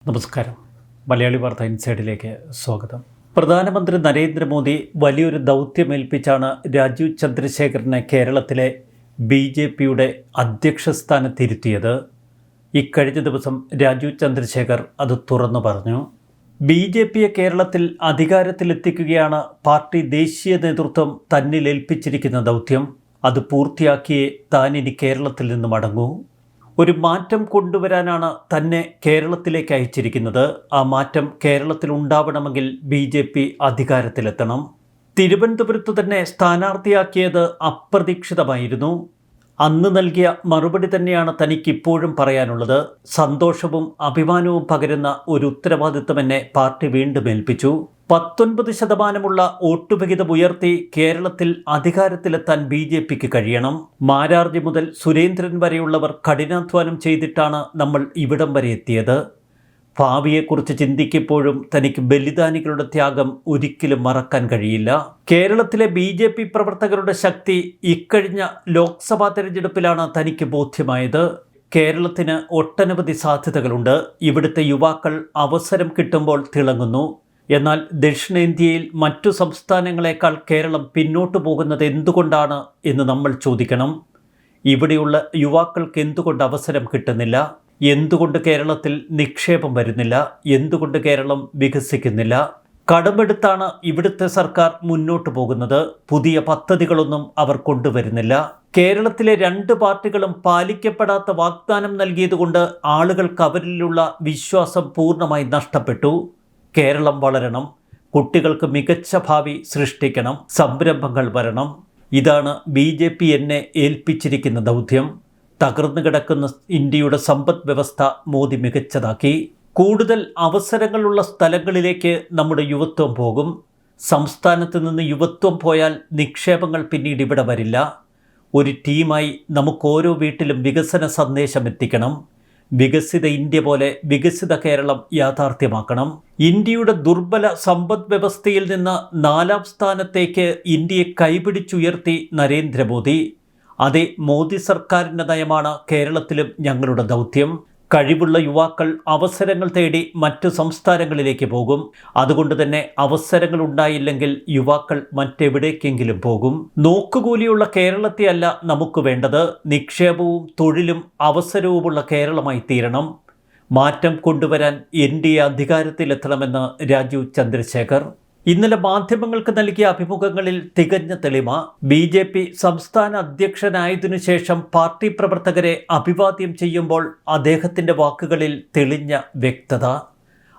നമസ്കാരം. മലയാളി വാർത്ത ഇൻസൈഡിലേക്ക് സ്വാഗതം. പ്രധാനമന്ത്രി നരേന്ദ്രമോദി വലിയൊരു ദൗത്യമേൽപ്പിച്ചാണ് രാജീവ് ചന്ദ്രശേഖറിനെ കേരളത്തിലെ BJPയുടെ അധ്യക്ഷ സ്ഥാനത്തിരുത്തിയത്. ഇക്കഴിഞ്ഞ ദിവസം രാജീവ് ചന്ദ്രശേഖർ അത് തുറന്നു പറഞ്ഞു. BJPയെ കേരളത്തിൽ അധികാരത്തിലെത്തിക്കുകയാണ് പാർട്ടി ദേശീയ നേതൃത്വം തന്നിൽ ഏൽപ്പിച്ചിരിക്കുന്ന ദൗത്യം. അത് പൂർത്തിയാക്കിയേ താൻ ഇനി കേരളത്തിൽ നിന്ന് മടങ്ങൂ. ഒരു മാറ്റം കൊണ്ടുവരാനാണ് തന്നെ കേരളത്തിലേക്ക് അയച്ചിരിക്കുന്നത്. ആ മാറ്റം കേരളത്തിൽ ഉണ്ടാവണമെങ്കിൽ BJP അധികാരത്തിലെത്തണം. തിരുവനന്തപുരത്ത് തന്നെ സ്ഥാനാർത്ഥിയാക്കിയത് അപ്രതീക്ഷിതമായിരുന്നു. അന്ന് നൽകിയ മറുപടി തന്നെയാണ് തനിക്കിപ്പോഴും പറയാനുള്ളത്. സന്തോഷവും അഭിമാനവും പകരുന്ന ഒരു ഉത്തരവാദിത്തം എന്നെ പാർട്ടി വീണ്ടും ഏൽപ്പിച്ചു. 19% വോട്ട് വിഹിതം ഉയർത്തി കേരളത്തിൽ അധികാരത്തിലെത്താൻ BJPക്ക് കഴിയണം. മാരാർജി മുതൽ സുരേന്ദ്രൻ വരെയുള്ളവർ കഠിനാധ്വാനം ചെയ്തിട്ടാണ് നമ്മൾ ഇവിടം വരെ എത്തിയത്. ഭാവിയെക്കുറിച്ച് ചിന്തിക്കുമ്പോഴും തനിക്ക് ബലിദാനികളുടെ ത്യാഗം ഒരിക്കലും മറക്കാൻ കഴിയില്ല. കേരളത്തിലെ BJP പ്രവർത്തകരുടെ ശക്തി ഇക്കഴിഞ്ഞ ലോക്സഭാ തെരഞ്ഞെടുപ്പിലാണ് തനിക്ക് ബോധ്യമായത്. കേരളത്തിന് ഒട്ടനവധി സാധ്യതകളുണ്ട്. ഇവിടുത്തെ യുവാക്കൾ അവസരം കിട്ടുമ്പോൾ തിളങ്ങുന്നു. എന്നാൽ ദക്ഷിണേന്ത്യയിൽ മറ്റു സംസ്ഥാനങ്ങളെക്കാൾ കേരളം പിന്നോട്ടു പോകുന്നത് എന്തുകൊണ്ടാണ് എന്ന് നമ്മൾ ചോദിക്കണം. ഇവിടെയുള്ള യുവാക്കൾക്ക് എന്തുകൊണ്ട് അവസരം കിട്ടുന്നില്ല? എന്തുകൊണ്ട് കേരളത്തിൽ നിക്ഷേപം വരുന്നില്ല? എന്തുകൊണ്ട് കേരളം വികസിക്കുന്നില്ല? കടമെടുത്താണ് ഇവിടുത്തെ സർക്കാർ മുന്നോട്ട് പോകുന്നത്. പുതിയ പദ്ധതികളൊന്നും അവർ കൊണ്ടുവരുന്നില്ല. കേരളത്തിലെ 2 പാർട്ടികളും പാലിക്കപ്പെടാത്ത വാഗ്ദാനം നൽകിയതുകൊണ്ട് ആളുകൾക്ക് അവരിലുള്ള വിശ്വാസം പൂർണ്ണമായി നഷ്ടപ്പെട്ടു. കേരളം വളരണം, കുട്ടികൾക്ക് മികച്ച ഭാവി സൃഷ്ടിക്കണം, സംരംഭങ്ങൾ വരണം. ഇതാണ് BJP എന്നെ ഏൽപ്പിച്ചിരിക്കുന്ന ദൗത്യം. തകർന്നു കിടക്കുന്ന ഇന്ത്യയുടെ സമ്പദ് വ്യവസ്ഥ മോദി മികച്ചതാക്കി. കൂടുതൽ അവസരങ്ങളുള്ള സ്ഥലങ്ങളിലേക്ക് നമ്മുടെ യുവത്വം പോകും. സംസ്ഥാനത്ത് നിന്ന് യുവത്വം പോയാൽ നിക്ഷേപങ്ങൾ പിന്നീട് ഇവിടെ വരില്ല. ഒരു ടീമായി നമുക്ക് ഓരോ വീട്ടിലും വികസന സന്ദേശം എത്തിക്കണം. വികസിത ഇന്ത്യ പോലെ വികസിത കേരളം യാഥാർത്ഥ്യമാക്കണം. ഇന്ത്യയുടെ ദുർബല സമ്പദ് വ്യവസ്ഥയിൽ നിന്ന് 4ാം സ്ഥാനത്തേക്ക് ഇന്ത്യയെ കൈപിടിച്ചുയർത്തി നരേന്ദ്രമോദി. അതേ മോദി സർക്കാരിൻ്റെ നയമാണ് കേരളത്തിലും ഞങ്ങളുടെ ദൗത്യം. കഴിവുള്ള യുവാക്കൾ അവസരങ്ങൾ തേടി മറ്റു സംസ്ഥാനങ്ങളിലേക്ക് പോകും. അതുകൊണ്ട് തന്നെ അവസരങ്ങൾ ഉണ്ടായില്ലെങ്കിൽ യുവാക്കൾ മറ്റെവിടേക്കെങ്കിലും പോകും. നോക്കുകൂലിയുള്ള കേരളത്തെ അല്ല നമുക്ക് വേണ്ടത്. നിക്ഷേപവും തൊഴിലും അവസരവുമുള്ള കേരളമായി തീരണം. മാറ്റം കൊണ്ടുവരാൻ NDA അധികാരത്തിലെത്തണമെന്ന് രാജീവ് ചന്ദ്രശേഖർ ഇന്നലെ മാധ്യമങ്ങൾക്ക് നൽകിയ അഭിമുഖങ്ങളിൽ തികഞ്ഞ തെളിമ. BJP സംസ്ഥാന അധ്യക്ഷനായതിനു ശേഷം പാർട്ടി പ്രവർത്തകരെ അഭിവാദ്യം ചെയ്യുമ്പോൾ അദ്ദേഹത്തിൻ്റെ വാക്കുകളിൽ തെളിഞ്ഞ വ്യക്തത.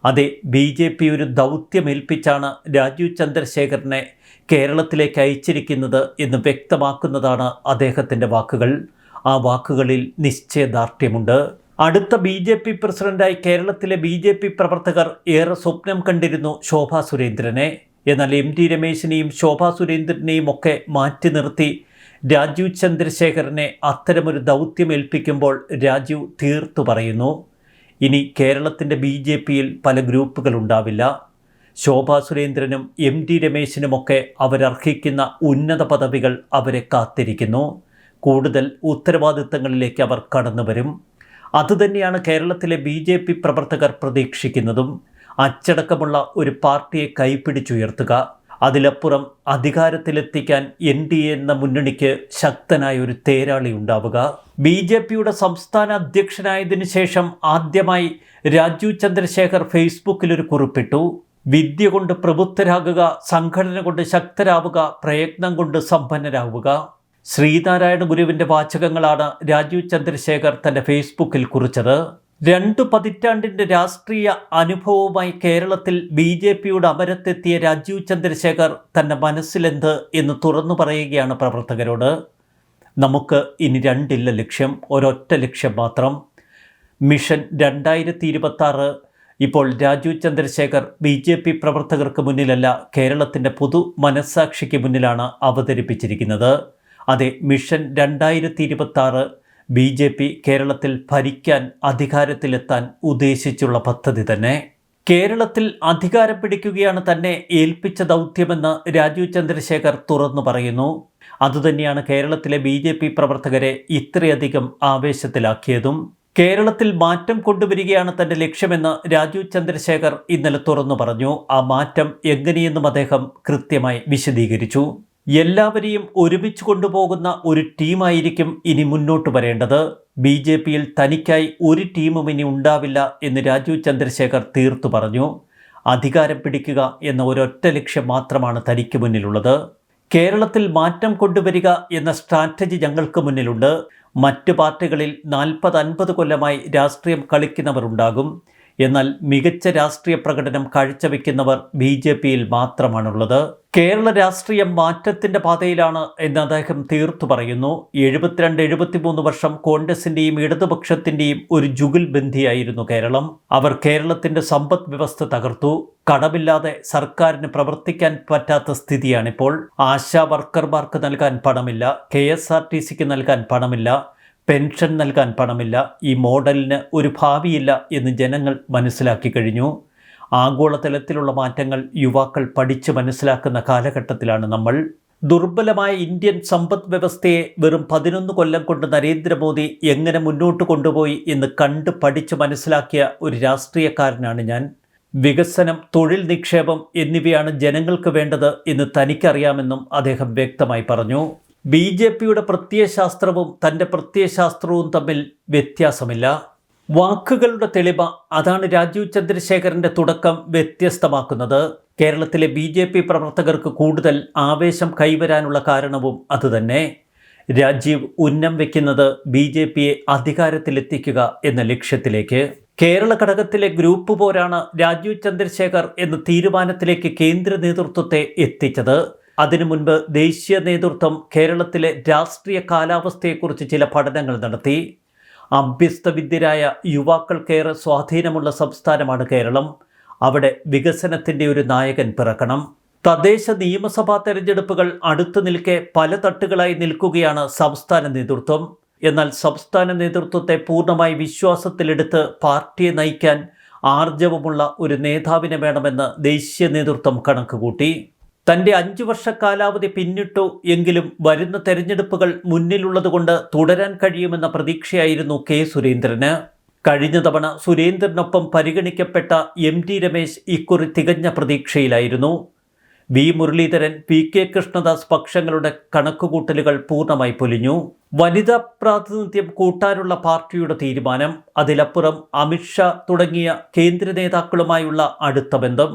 അതെ, BJP ഒരു ദൗത്യമേൽപ്പിച്ചാണ് രാജീവ് ചന്ദ്രശേഖറിനെ കേരളത്തിലേക്ക് അയച്ചിരിക്കുന്നത് എന്ന് വ്യക്തമാക്കുന്നതാണ് അദ്ദേഹത്തിൻ്റെ വാക്കുകൾ. ആ വാക്കുകളിൽ നിശ്ചയദാർഢ്യമുണ്ട്. അടുത്ത BJP പ്രസിഡന്റായി കേരളത്തിലെ BJP പ്രവർത്തകർ ഏറെ സ്വപ്നം കണ്ടിരുന്നു ശോഭാ സുരേന്ദ്രനെ. എന്നാൽ MT രമേശിനെയും ശോഭാ സുരേന്ദ്രനെയും ഒക്കെ മാറ്റി നിർത്തി രാജീവ് ചന്ദ്രശേഖറിനെ അത്തരമൊരു ദൗത്യം ഏൽപ്പിക്കുമ്പോൾ രാജീവ് തീർത്തു പറയുന്നു, ഇനി കേരളത്തിൻ്റെ BJPയിൽ പല ഗ്രൂപ്പുകൾ ഉണ്ടാവില്ല. ശോഭാ സുരേന്ദ്രനും MT രമേശിനുമൊക്കെ അവരർഹിക്കുന്ന ഉന്നത പദവികൾ അവരെ കാത്തിരിക്കുന്നു. കൂടുതൽ ഉത്തരവാദിത്തങ്ങളിലേക്ക് അവർ കടന്നു വരും. അതുതന്നെയാണ് കേരളത്തിലെ BJP പ്രവർത്തകർ പ്രതീക്ഷിക്കുന്നതും. അച്ചടക്കമുള്ള ഒരു പാർട്ടിയെ കൈപിടിച്ചുയർത്തുക, അതിലപ്പുറം അധികാരത്തിലെത്തിക്കാൻ NDA എന്ന മുന്നണിക്ക് ശക്തനായ ഒരു തേരാളി ഉണ്ടാവുക. BJPയുടെ സംസ്ഥാന അധ്യക്ഷനായതിനു ശേഷം ആദ്യമായി രാജീവ് ചന്ദ്രശേഖർ ഫേസ്ബുക്കിലൊരു കുറിപ്പിട്ടു. വിദ്യ കൊണ്ട് പ്രബുദ്ധരാകുക, സംഘടന കൊണ്ട് ശക്തരാവുക, പ്രയത്നം കൊണ്ട് സമ്പന്നരാവുക. ശ്രീനാരായണ ഗുരുവിൻ്റെ വാചകങ്ങളാണ് രാജീവ് ചന്ദ്രശേഖർ തൻ്റെ ഫേസ്ബുക്കിൽ കുറിച്ചത്. 2 പതിറ്റാണ്ടിൻ്റെ രാഷ്ട്രീയ അനുഭവവുമായി കേരളത്തിൽ BJPയുടെ അമരത്തെത്തിയ രാജീവ് ചന്ദ്രശേഖർ തൻ്റെ മനസ്സിലെന്ത് എന്ന് തുറന്നു പറയുകയാണ് പ്രവർത്തകരോട്. നമുക്ക് ഇനി 2 ലക്ഷ്യം, ഒരൊറ്റ ലക്ഷ്യം മാത്രം. മിഷൻ 2026 ഇപ്പോൾ രാജീവ് ചന്ദ്രശേഖർ BJP പ്രവർത്തകർക്ക് മുന്നിലല്ല, കേരളത്തിൻ്റെ പൊതു മനസ്സാക്ഷിക്ക് മുന്നിലാണ് അവതരിപ്പിച്ചിരിക്കുന്നത്. അതെ, മിഷൻ 2026 BJP കേരളത്തിൽ ഭരിക്കാൻ അധികാരത്തിലെത്താൻ ഉദ്ദേശിച്ചുള്ള പദ്ധതി തന്നെ. കേരളത്തിൽ അധികാരം പിടിക്കുകയാണ് തന്നെ ഏൽപ്പിച്ച ദൗത്യമെന്ന് രാജീവ് ചന്ദ്രശേഖർ തുറന്നു പറയുന്നു. അതുതന്നെയാണ് കേരളത്തിലെ BJP പ്രവർത്തകരെ ഇത്രയധികം ആവേശത്തിലാക്കിയതും. കേരളത്തിൽ മാറ്റം കൊണ്ടുവരികയാണ് തന്റെ ലക്ഷ്യമെന്ന് രാജീവ് ചന്ദ്രശേഖർ ഇന്നലെ തുറന്നു പറഞ്ഞു. ആ മാറ്റം എങ്ങനെയെന്നും അദ്ദേഹം കൃത്യമായി വിശദീകരിച്ചു. എല്ലാവരെയും ഒരുമിച്ച് കൊണ്ടുപോകുന്ന ഒരു ടീമായിരിക്കും ഇനി മുന്നോട്ട് വരേണ്ടത്. BJPയിൽ തനിക്കായി ഒരു ടീമും ഇനി ഉണ്ടാവില്ല എന്ന് രാജീവ് ചന്ദ്രശേഖർ തീർത്തു പറഞ്ഞു. അധികാരം പിടിക്കുക എന്ന ഒരൊറ്റ ലക്ഷ്യം മാത്രമാണ് തനിക്ക് മുന്നിലുള്ളത്. കേരളത്തിൽ മാറ്റം കൊണ്ടുവരിക എന്ന സ്ട്രാറ്റജി ഞങ്ങൾക്ക് മുന്നിലുണ്ട്. മറ്റ് പാർട്ടികളിൽ 40-50 കൊല്ലമായി രാഷ്ട്രീയം കളിക്കുന്നവരുണ്ടാകും. എന്നാൽ മികച്ച രാഷ്ട്രീയ പ്രകടനം കാഴ്ചവെക്കുന്നവർ BJPയിൽ മാത്രമാണുള്ളത്. കേരള രാഷ്ട്രീയം മാറ്റത്തിൻ്റെ പാതയിലാണ് എന്ന് അദ്ദേഹം തീർത്തു പറയുന്നു. 72-73 വർഷം കോൺഗ്രസിൻ്റെയും ഇടതുപക്ഷത്തിൻ്റെയും ഒരു ജുഗൽബന്ധിയായിരുന്നു കേരളം. അവർ കേരളത്തിൻ്റെ സമ്പദ് വ്യവസ്ഥ തകർത്തു. കടമില്ലാതെ സർക്കാരിന് പ്രവർത്തിക്കാൻ പറ്റാത്ത സ്ഥിതിയാണിപ്പോൾ. ആശാ വർക്കർമാർക്ക് നൽകാൻ പണമില്ല, KSRTCക്ക് നൽകാൻ പണമില്ല, പെൻഷൻ നൽകാൻ പണമില്ല. ഈ മോഡലിന് ഒരു ഭാവിയില്ല എന്ന് ജനങ്ങൾ മനസ്സിലാക്കി കഴിഞ്ഞു. ആഗോളതലത്തിലുള്ള മാറ്റങ്ങൾ യുവാക്കൾ പഠിച്ച് മനസ്സിലാക്കുന്ന കാലഘട്ടത്തിലാണ് നമ്മൾ. ദുർബലമായ ഇന്ത്യൻ സമ്പദ് വ്യവസ്ഥയെ വെറും 11 കൊല്ലം കൊണ്ട് നരേന്ദ്രമോദി എങ്ങനെ മുന്നോട്ട് കൊണ്ടുപോയി എന്ന് കണ്ട് പഠിച്ച് മനസ്സിലാക്കിയ ഒരു രാഷ്ട്രീയക്കാരനാണ് ഞാൻ. വികസനം, തൊഴിൽ നിക്ഷേപം എന്നിവയാണ് ജനങ്ങൾക്ക് വേണ്ടത് എന്ന് തനിക്കറിയാമെന്നും അദ്ദേഹം വ്യക്തമായി പറഞ്ഞു. BJPയുടെ പ്രത്യയശാസ്ത്രവും തൻ്റെ പ്രത്യയശാസ്ത്രവും തമ്മിൽ വ്യത്യാസമില്ല. വാക്കുകളുടെ തെളിമ, അതാണ് രാജീവ് ചന്ദ്രശേഖറിൻ്റെ തുടക്കം വ്യത്യസ്തമാക്കുന്നത്. കേരളത്തിലെ BJP പ്രവർത്തകർക്ക് കൂടുതൽ ആവേശം കൈവരാനുള്ള കാരണവും അതുതന്നെ. രാജീവ് ഉന്നം വയ്ക്കുന്നത് BJPയെ അധികാരത്തിലെത്തിക്കുക എന്ന ലക്ഷ്യത്തിലേക്ക്. കേരള ഘടകത്തിലെ ഗ്രൂപ്പ് പോരാണ് രാജീവ് ചന്ദ്രശേഖർ എന്ന തീരുമാനത്തിലേക്ക് കേന്ദ്ര നേതൃത്വത്തെ എത്തിച്ചത്. അതിനു മുൻപ് ദേശീയ നേതൃത്വം കേരളത്തിലെ രാഷ്ട്രീയ കാലാവസ്ഥയെക്കുറിച്ച് ചില പഠനങ്ങൾ നടത്തി. അഭ്യസ്തവിദ്യരായ യുവാക്കൾക്കേറെ സ്വാധീനമുള്ള സംസ്ഥാനമാണ് കേരളം. അവിടെ വികസനത്തിൻ്റെ ഒരു നായകൻ പിറക്കണം. തദ്ദേശ നിയമസഭാ തെരഞ്ഞെടുപ്പുകൾ അടുത്തു നിൽക്കെ പല തട്ടുകളായി നിൽക്കുകയാണ് സംസ്ഥാന നേതൃത്വം. എന്നാൽ സംസ്ഥാന നേതൃത്വത്തെ പൂർണ്ണമായി വിശ്വാസത്തിലെടുത്ത് പാർട്ടിയെ നയിക്കാൻ ആർജവമുള്ള ഒരു നേതാവിനെ വേണമെന്ന് ദേശീയ നേതൃത്വം കണക്കുകൂട്ടി. തൻ്റെ 5 വർഷ കാലാവധി പിന്നിട്ടു എങ്കിലും വരുന്ന തെരഞ്ഞെടുപ്പുകൾ മുന്നിലുള്ളതുകൊണ്ട് തുടരാൻ കഴിയുമെന്ന പ്രതീക്ഷയായിരുന്നു K. സുരേന്ദ്രന്. കഴിഞ്ഞ തവണ സുരേന്ദ്രനൊപ്പം പരിഗണിക്കപ്പെട്ട MT രമേശ് ഇക്കുറി തികഞ്ഞ പ്രതീക്ഷയിലായിരുന്നു. V. മുരളീധരൻ, PK കൃഷ്ണദാസ് പക്ഷങ്ങളുടെ കണക്കുകൂട്ടലുകൾ പൂർണ്ണമായി പൊലിഞ്ഞു. വനിതാ പ്രാതിനിധ്യം കൂട്ടാനുള്ള പാർട്ടിയുടെ തീരുമാനം, അതിലപ്പുറം അമിത്ഷാ തുടങ്ങിയ കേന്ദ്ര നേതാക്കളുമായുള്ള അടുത്ത ബന്ധം.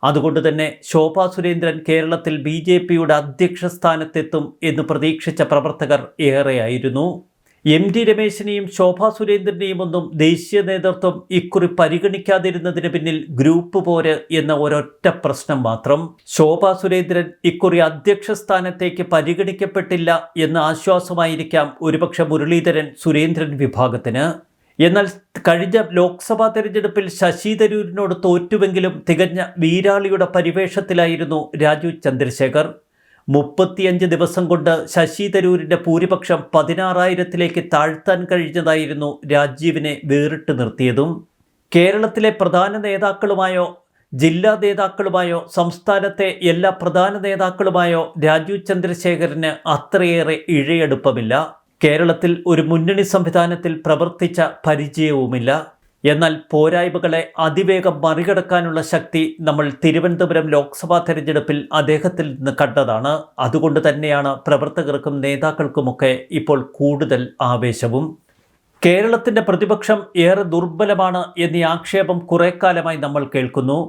അതുകൊണ്ട് തന്നെ ശോഭാ സുരേന്ദ്രൻ കേരളത്തിൽ BJPയുടെ അധ്യക്ഷ സ്ഥാനത്തെത്തും എന്ന് പ്രതീക്ഷിച്ച പ്രവർത്തകർ ഏറെയായിരുന്നു. MT രമേശിനെയും ശോഭാ സുരേന്ദ്രനെയും ഒന്നും ദേശീയ നേതൃത്വം ഇക്കുറി പരിഗണിക്കാതിരുന്നതിന് പിന്നിൽ ഗ്രൂപ്പ് പോര് എന്ന ഒരൊറ്റ പ്രശ്നം മാത്രം. ശോഭാ സുരേന്ദ്രൻ ഇക്കുറി അധ്യക്ഷ സ്ഥാനത്തേക്ക് പരിഗണിക്കപ്പെട്ടില്ല എന്ന ആശ്വാസമായിരിക്കാം ഒരുപക്ഷെ മുരളീധരൻ സുരേന്ദ്രൻ വിഭാഗത്തിന്. എന്നാൽ കഴിഞ്ഞ ലോക്സഭാ തെരഞ്ഞെടുപ്പിൽ ശശി തരൂരിനോട് തോറ്റുവെങ്കിലും തികഞ്ഞ വീരാളിയുടെ പരിവേഷത്തിലായിരുന്നു രാജീവ് ചന്ദ്രശേഖർ. 35 ദിവസം കൊണ്ട് ശശി തരൂരിൻ്റെ ഭൂരിപക്ഷം 16,000-ലേക്ക് താഴ്ത്താൻ കഴിഞ്ഞതായിരുന്നു രാജീവിനെ വേറിട്ട് നിർത്തിയതും. കേരളത്തിലെ പ്രധാന നേതാക്കളുമായോ ജില്ലാ നേതാക്കളുമായോ സംസ്ഥാനത്തെ എല്ലാ പ്രധാന നേതാക്കളുമായോ രാജീവ് ചന്ദ്രശേഖറിന് അത്രയേറെ ഇഴയടുപ്പമില്ല. കേരളത്തിൽ ഒരു മുന്നണി സംവിധാനത്തിൽ പ്രവർത്തിച്ച പരിചയവുമില്ല. എന്നാൽ പോരായ്മകളെ അതിവേഗം മറികടക്കാനുള്ള ശക്തി നമ്മൾ തിരുവനന്തപുരം ലോക്സഭാ തെരഞ്ഞെടുപ്പിൽ അദ്ദേഹത്തിൽ നിന്ന് കണ്ടതാണ്. അതുകൊണ്ട് തന്നെയാണ് പ്രവർത്തകർക്കും നേതാക്കൾക്കുമൊക്കെ ഇപ്പോൾ കൂടുതൽ ആവേശവും. കേരളത്തിൻ്റെ പ്രതിപക്ഷം ഏറെ ദുർബലമാണ് എന്നീ ആക്ഷേപം കുറേക്കാലമായി നമ്മൾ കേൾക്കുന്നു.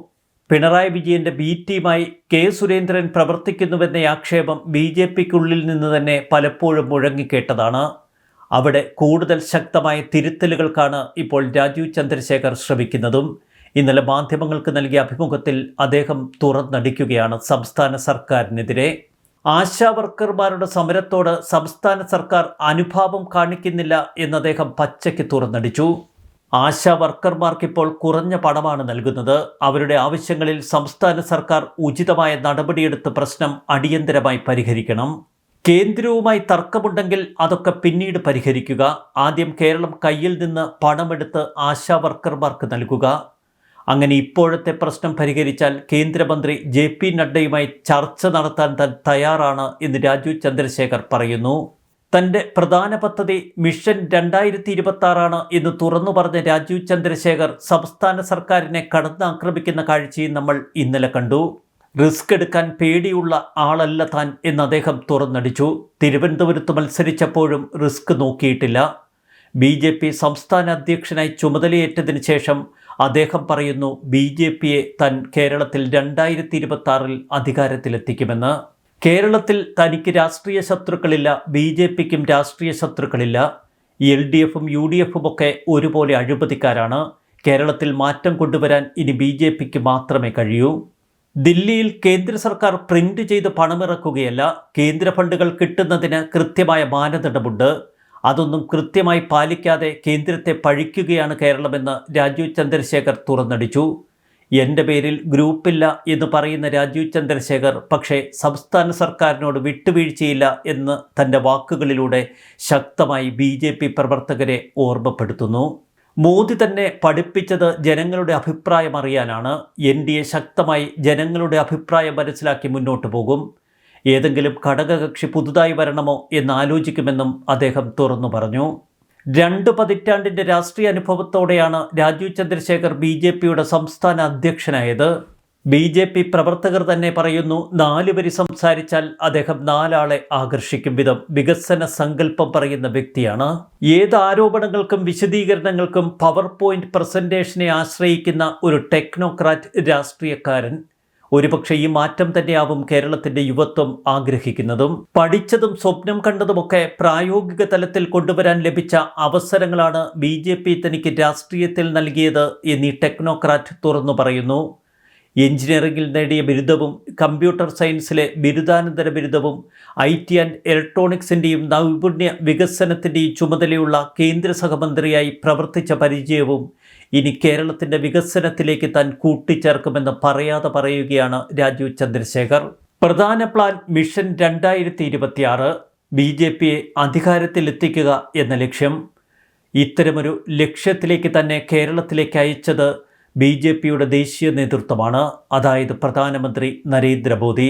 പിണറായി വിജയൻ്റെ B ടീമായി K. സുരേന്ദ്രൻ പ്രവർത്തിക്കുന്നുവെന്ന ആക്ഷേപം BJPക്കുള്ളിൽ നിന്ന് തന്നെ പലപ്പോഴും മുഴങ്ങിക്കേട്ടതാണ്. അവിടെ കൂടുതൽ ശക്തമായ തിരുത്തലുകൾക്കാണ് ഇപ്പോൾ രാജീവ് ചന്ദ്രശേഖർ ശ്രമിക്കുന്നതും. ഇന്നലെ മാധ്യമങ്ങൾക്ക് നൽകിയ അഭിമുഖത്തിൽ അദ്ദേഹം തുറന്നടിക്കുകയാണ് സംസ്ഥാന സർക്കാരിനെതിരെ. ആശാ വർക്കർമാരുടെ സമരത്തോട് സംസ്ഥാന സർക്കാർ അനുഭാവം കാണിക്കുന്നില്ല എന്ന് അദ്ദേഹം പച്ചയ്ക്ക് തുറന്നടിച്ചു. ആശാ വർക്കർമാർക്കിപ്പോൾ കുറഞ്ഞ പണമാണ് നൽകുന്നത്. അവരുടെ ആവശ്യങ്ങളിൽ സംസ്ഥാന സർക്കാർ ഉചിതമായ നടപടിയെടുത്ത് പ്രശ്നം അടിയന്തരമായി പരിഹരിക്കണം. കേന്ദ്രവുമായി തർക്കമുണ്ടെങ്കിൽ അതൊക്കെ പിന്നീട് പരിഹരിക്കുക. ആദ്യം കേരളം കയ്യിൽ നിന്ന് പണമെടുത്ത് ആശാ വർക്കർമാർക്ക് നൽകുക. അങ്ങനെ ഇപ്പോഴത്തെ പ്രശ്നം പരിഹരിച്ചാൽ കേന്ദ്രമന്ത്രി JP നഡ്ഡയുമായി ചർച്ച നടത്താൻ താൻ തയ്യാറാണ് എന്ന് രാജീവ് ചന്ദ്രശേഖർ പറയുന്നു. തൻ്റെ പ്രധാന പദ്ധതി മിഷൻ 2026 എന്ന് തുറന്നു പറഞ്ഞ രാജീവ് ചന്ദ്രശേഖർ സംസ്ഥാന സർക്കാരിനെ കടന്നാക്രമിക്കുന്ന കാഴ്ചയും നമ്മൾ ഇന്നലെ കണ്ടു. റിസ്ക് എടുക്കാൻ പേടിയുള്ള ആളല്ല താൻ എന്ന് അദ്ദേഹം തുറന്നടിച്ചു. തിരുവനന്തപുരത്ത് മത്സരിച്ചപ്പോഴും റിസ്ക് നോക്കിയിട്ടില്ല. BJP സംസ്ഥാന അധ്യക്ഷനായി ചുമതലയേറ്റതിന് ശേഷം അദ്ദേഹം പറയുന്നു BJPയെ താൻ കേരളത്തിൽ 2026 അധികാരത്തിലെത്തിക്കുമെന്ന്. കേരളത്തിൽ തനിക്ക് രാഷ്ട്രീയ ശത്രുക്കളില്ല, BJPക്കും രാഷ്ട്രീയ ശത്രുക്കളില്ല. LDFും UDFും ഒക്കെ ഒരുപോലെ അഴിമതിക്കാരാണ്. കേരളത്തിൽ മാറ്റം കൊണ്ടുവരാൻ ഇനി BJPക്ക് മാത്രമേ കഴിയൂ. ദില്ലിയിൽ കേന്ദ്ര സർക്കാർ പ്രിന്റ് ചെയ്ത് പണമിറക്കുകയല്ല. കേന്ദ്ര ഫണ്ടുകൾ കിട്ടുന്നതിന് കൃത്യമായ മാനദണ്ഡമുണ്ട്. അതൊന്നും കൃത്യമായി പാലിക്കാതെ കേന്ദ്രത്തെ പഴിക്കുകയാണ് കേരളമെന്ന് രാജീവ് ചന്ദ്രശേഖർ തുറന്നടിച്ചു. എൻ്റെ പേരിൽ ഗ്രൂപ്പില്ല എന്ന് പറയുന്ന രാജീവ് ചന്ദ്രശേഖർ പക്ഷേ സംസ്ഥാന സർക്കാരിനോട് വിട്ടുവീഴ്ചയില്ല എന്ന് തൻ്റെ വാക്കുകളിലൂടെ ശക്തമായി BJP പ്രവർത്തകരെ ഓർമ്മപ്പെടുത്തുന്നു. മോദി തന്നെ പഠിപ്പിച്ചത് ജനങ്ങളുടെ അഭിപ്രായം അറിയാനാണ്. NDA ശക്തമായി ജനങ്ങളുടെ അഭിപ്രായം മനസ്സിലാക്കി മുന്നോട്ട് പോകും. ഏതെങ്കിലും ഘടകകക്ഷി പുതുതായി വരണമോ എന്നാലോചിക്കുമെന്നും അദ്ദേഹം തുറന്നു പറഞ്ഞു. 2 പതിറ്റാണ്ടിൻ്റെ രാഷ്ട്രീയ അനുഭവത്തോടെയാണ് രാജീവ് ചന്ദ്രശേഖർ BJPയുടെ സംസ്ഥാന അധ്യക്ഷനായത്. BJP പ്രവർത്തകർ തന്നെ പറയുന്നു 4 വരി സംസാരിച്ചാൽ അദ്ദേഹം 4 ആളെ ആകർഷിക്കും വിധം വികസന സങ്കല്പം പറയുന്ന വ്യക്തിയാണ്. ഏത് ആരോപണങ്ങൾക്കും വിശദീകരണങ്ങൾക്കും പവർ പോയിന്റ് പ്രസന്റേഷനെ ആശ്രയിക്കുന്ന ഒരു ടെക്നോക്രാറ്റ് രാഷ്ട്രീയക്കാരൻ. ഒരുപക്ഷെ ഈ മാറ്റം തന്നെയാവും കേരളത്തിൻ്റെ യുവത്വം ആഗ്രഹിക്കുന്നതും. പഠിച്ചതും സ്വപ്നം കണ്ടതുമൊക്കെ പ്രായോഗിക തലത്തിൽ കൊണ്ടുവരാൻ ലഭിച്ച അവസരങ്ങളാണ് BJP തനിക്ക് രാഷ്ട്രീയത്തിൽ നൽകിയത് എന്നീ ടെക്നോക്രാറ്റ് തുറന്നു പറയുന്നു. എഞ്ചിനീയറിംഗിൽ നേടിയ ബിരുദവും കമ്പ്യൂട്ടർ സയൻസിലെ ബിരുദാനന്തര ബിരുദവും IT ആൻഡ് ഇലക്ട്രോണിക്സിൻ്റെയും നൈപുണ്യ വികസനത്തിൻ്റെയും ചുമതലയുള്ള കേന്ദ്ര സഹമന്ത്രിയായി പ്രവർത്തിച്ച പരിചയവും ഇനി കേരളത്തിൻ്റെ വികസനത്തിലേക്ക് താൻ കൂട്ടിച്ചേർക്കുമെന്ന് പറയാതെ പറയുകയാണ് രാജീവ് ചന്ദ്രശേഖർ. പ്രധാന പ്ലാൻ മിഷൻ 2026, BJPയെ അധികാരത്തിലെത്തിക്കുക എന്ന ലക്ഷ്യം. ഇത്തരമൊരു ലക്ഷ്യത്തിലേക്ക് തന്നെ കേരളത്തിലേക്ക് അയച്ചത് BJPയുടെ ദേശീയ നേതൃത്വമാണ്, അതായത് പ്രധാനമന്ത്രി നരേന്ദ്രമോദി.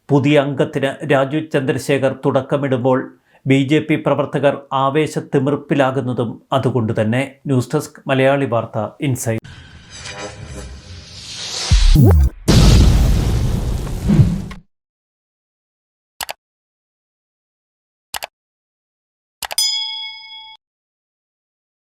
പുതിയ അംഗത്തിന് രാജീവ് ചന്ദ്രശേഖർ തുടക്കമിടുമ്പോൾ BJP പ്രവർത്തകർ ആവേശത്തിമിർപ്പിലാകുന്നതും അതുകൊണ്ട് തന്നെ. ന്യൂസ് ഡെസ്ക് മലയാളി വാർത്ത ഇൻസൈറ്റ്.